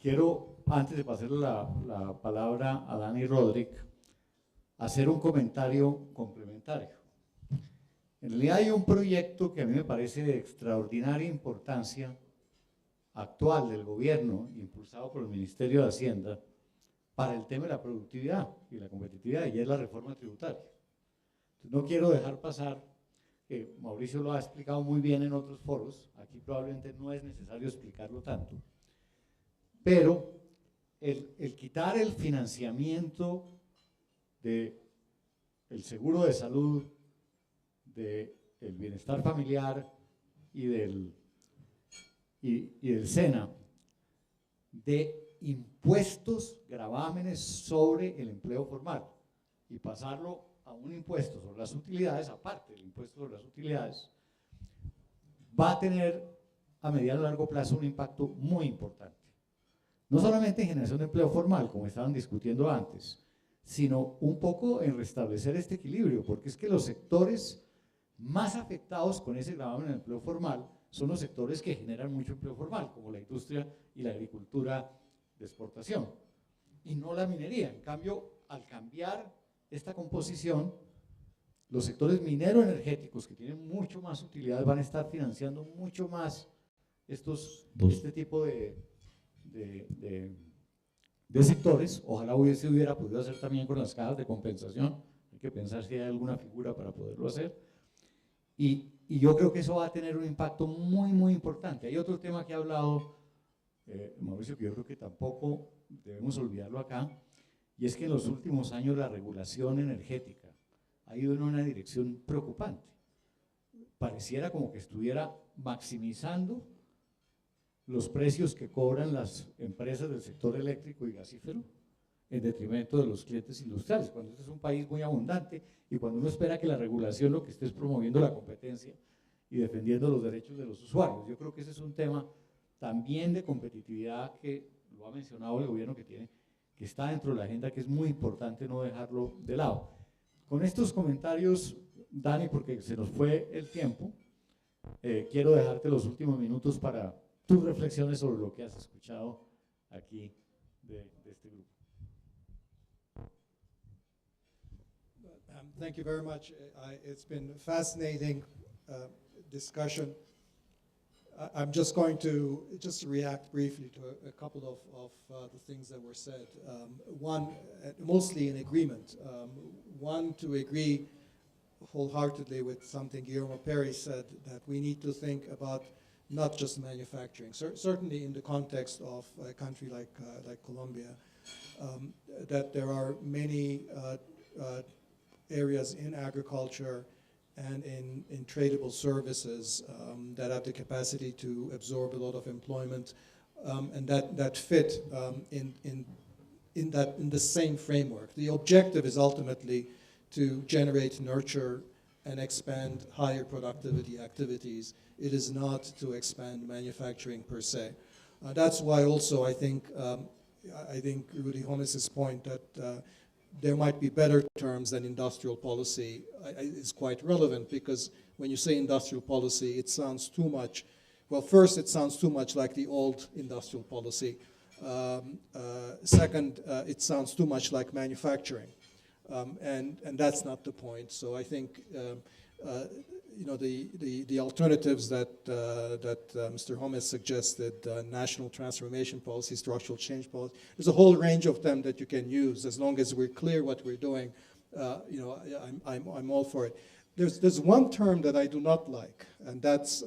quiero, antes de pasarle la palabra a Dani Rodríguez, hacer un comentario complementario. En realidad hay un proyecto que a mí me parece de extraordinaria importancia actual del gobierno, impulsado por el Ministerio de Hacienda, para el tema de la productividad y la competitividad, y es la reforma tributaria. Entonces, no quiero dejar pasar, que Mauricio lo ha explicado muy bien en otros foros, aquí probablemente no es necesario explicarlo tanto, pero el quitar el financiamiento del seguro de salud, del bienestar familiar y del SENA, de impuestos, gravámenes sobre el empleo formal y pasarlo a un impuesto sobre las utilidades, aparte del impuesto sobre las utilidades, va a tener a mediano y largo plazo un impacto muy importante. No solamente en generación de empleo formal, como estaban discutiendo antes, sino un poco en restablecer este equilibrio, porque es que los sectores más afectados con ese gravamen en el empleo formal son los sectores que generan mucho empleo formal, como la industria y la agricultura de exportación, y no la minería. En cambio, al cambiar esta composición, los sectores minero-energéticos, que tienen mucho más utilidades, van a estar financiando mucho más este tipo de sectores. Ojalá se hubiera podido hacer también con las cajas de compensación, hay que pensar si hay alguna figura para poderlo hacer, y yo creo que eso va a tener un impacto muy, muy importante. Hay otro tema que ha hablado Mauricio, que yo creo que tampoco debemos olvidarlo acá, y es que en los últimos años la regulación energética ha ido en una dirección preocupante. Pareciera como que estuviera maximizando los precios que cobran las empresas del sector eléctrico y gasífero en detrimento de los clientes industriales, cuando este es un país muy abundante y cuando uno espera que la regulación lo que esté es promoviendo la competencia y defendiendo los derechos de los usuarios. Yo creo que ese es un tema también de competitividad que lo ha mencionado el gobierno, que está dentro de la agenda, que es muy importante no dejarlo de lado. Con estos comentarios, Dani, porque se nos fue el tiempo, quiero dejarte los últimos minutos para tus reflexiones sobre lo que has escuchado aquí de este grupo. Thank you very much. It's been a fascinating discussion. I'm just going to react briefly to a couple of the things that were said. One, mostly in agreement. One, to agree wholeheartedly with something Guillermo Perry said, that we need to think about not just manufacturing. Certainly in the context of a country like Colombia, that there are many areas in agriculture and in tradable services that have the capacity to absorb a lot of employment, and that fit in the same framework. The objective is ultimately to generate, nurture, and expand higher productivity activities. It is not to expand manufacturing per se. That's why also I think Rudy Holmes' point that there might be better terms than industrial policy is quite relevant, because when you say industrial policy, it sounds too much. Well, first, it sounds too much like the old industrial policy. Second, it sounds too much like manufacturing, and that's not the point. So I think the alternatives that Mr. Holmes suggested, national transformation policy, structural change policy, there's a whole range of them that you can use as long as we're clear what we're doing. I'm all for it. There's one term that I do not like, and that's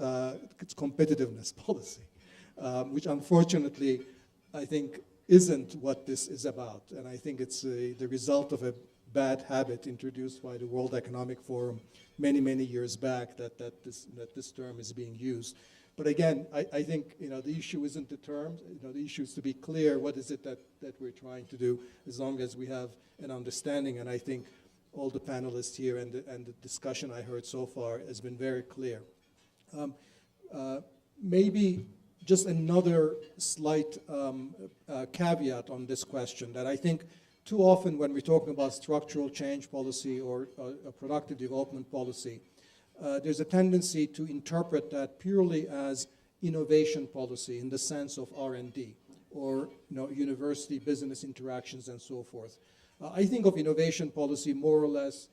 it's competitiveness policy, which unfortunately I think isn't what this is about, and I think it's the result of a bad habit introduced by the World Economic Forum many years back, that this term is being used. But again, I think the issue isn't the term. The issue is to be clear what is it that we're trying to do, as long as we have an understanding. And I think all the panelists here and the discussion I heard so far has been very clear. Maybe just another slight caveat on this question, that I think too often when we're talking about structural change policy or a productive development policy, there's a tendency to interpret that purely as innovation policy in the sense of R&D, or university business interactions and so forth. I think of innovation policy more or less,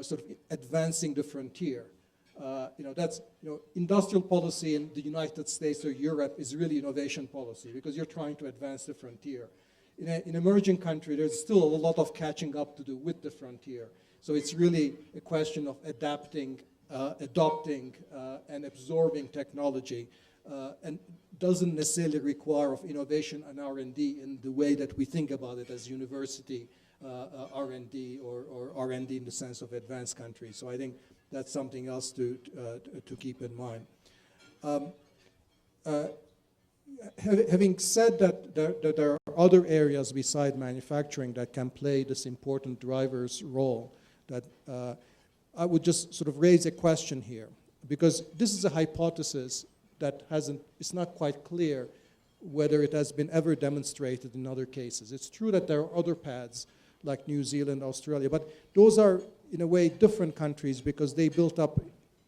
sort of advancing the frontier. That's, industrial policy in the United States or Europe is really innovation policy because you're trying to advance the frontier. In emerging countries, there's still a lot of catching up to do with the frontier. So it's really a question of adapting, adopting, and absorbing technology, and doesn't necessarily require of innovation and R&D in the way that we think about it as university R&D or R&D in the sense of advanced countries. So I think that's something else to keep in mind. Having said that, there are other areas beside manufacturing that can play this important driver's role, that I would just sort of raise a question here, because this is a hypothesis that it's not quite clear whether it has been ever demonstrated in other cases. It's true that there are other paths like New Zealand, Australia, but those are in a way different countries because they built up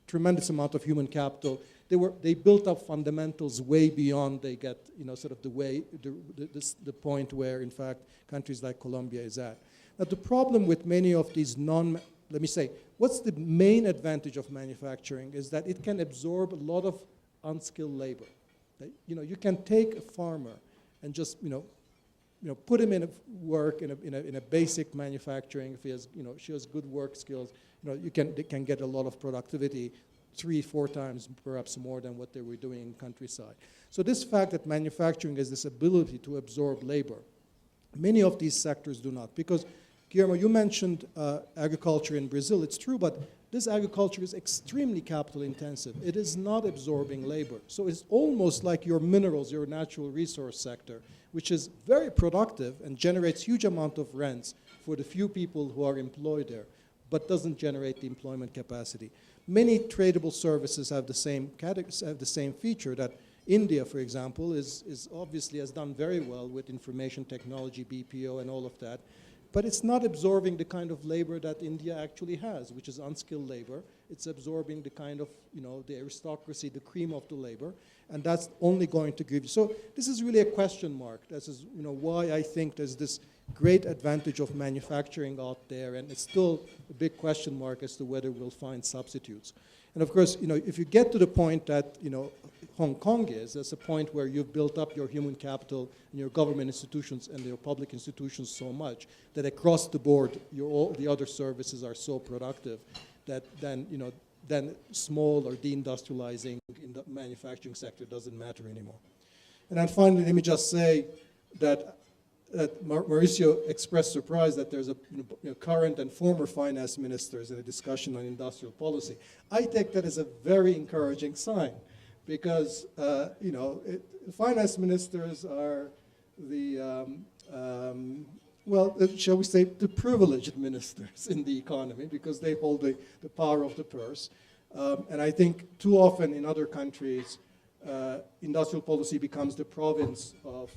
tremendous amount of human capital. They built up fundamentals way beyond they get, sort of the point where, in fact, countries like Colombia is at. Now, the problem with many of these let me say, what's the main advantage of manufacturing is that it can absorb a lot of unskilled labor. You can take a farmer and just, put him in work in a basic manufacturing. If he has, she has good work skills, they can get a lot of productivity, 3-4 times perhaps more than what they were doing in countryside. So this fact that manufacturing has this ability to absorb labor, many of these sectors do not. Because, Guillermo, you mentioned agriculture in Brazil. It's true, but this agriculture is extremely capital intensive. It is not absorbing labor. So it's almost like your minerals, your natural resource sector, which is very productive and generates huge amount of rents for the few people who are employed there, but doesn't generate the employment capacity. Many tradable services have the same feature that India, for example, is obviously has done very well with information technology, BPO, and all of that. But it's not absorbing the kind of labor that India actually has, which is unskilled labor. It's absorbing the kind of, the aristocracy, the cream of the labor, and that's only going to give you. So this is really a question mark. This is, why I think there's this great advantage of manufacturing out there, and it's still a big question mark as to whether we'll find substitutes. And of course, if you get to the point that, Hong Kong is, that's a point where you've built up your human capital and your government institutions and your public institutions so much that across the board, all the other services are so productive that then small or deindustrializing in the manufacturing sector doesn't matter anymore. And then finally, let me just say that Mauricio expressed surprise that there's current and former finance ministers in a discussion on industrial policy. I take that as a very encouraging sign because, finance ministers are the, shall we say, the privileged ministers in the economy because they hold the power of the purse. And I think too often in other countries, industrial policy becomes the province of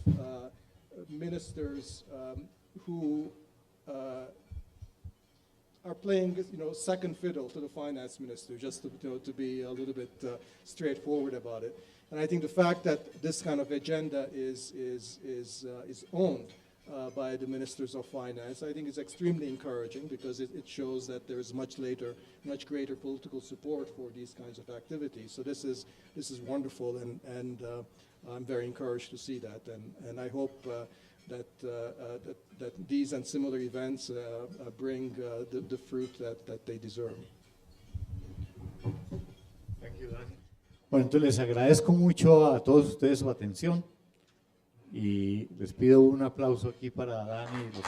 ministers who are playing, second fiddle to the finance minister, just to be a little bit straightforward about it. And I think the fact that this kind of agenda is owned by the ministers of finance, I think is extremely encouraging because it shows that there is much greater political support for these kinds of activities. So this is wonderful, and I'm very encouraged to see that, and I hope that these and similar events bring the fruit that they deserve. Thank you, Dani. Bueno, entonces les agradezco mucho a todos ustedes su atención y les pido un aplauso aquí para Dani y los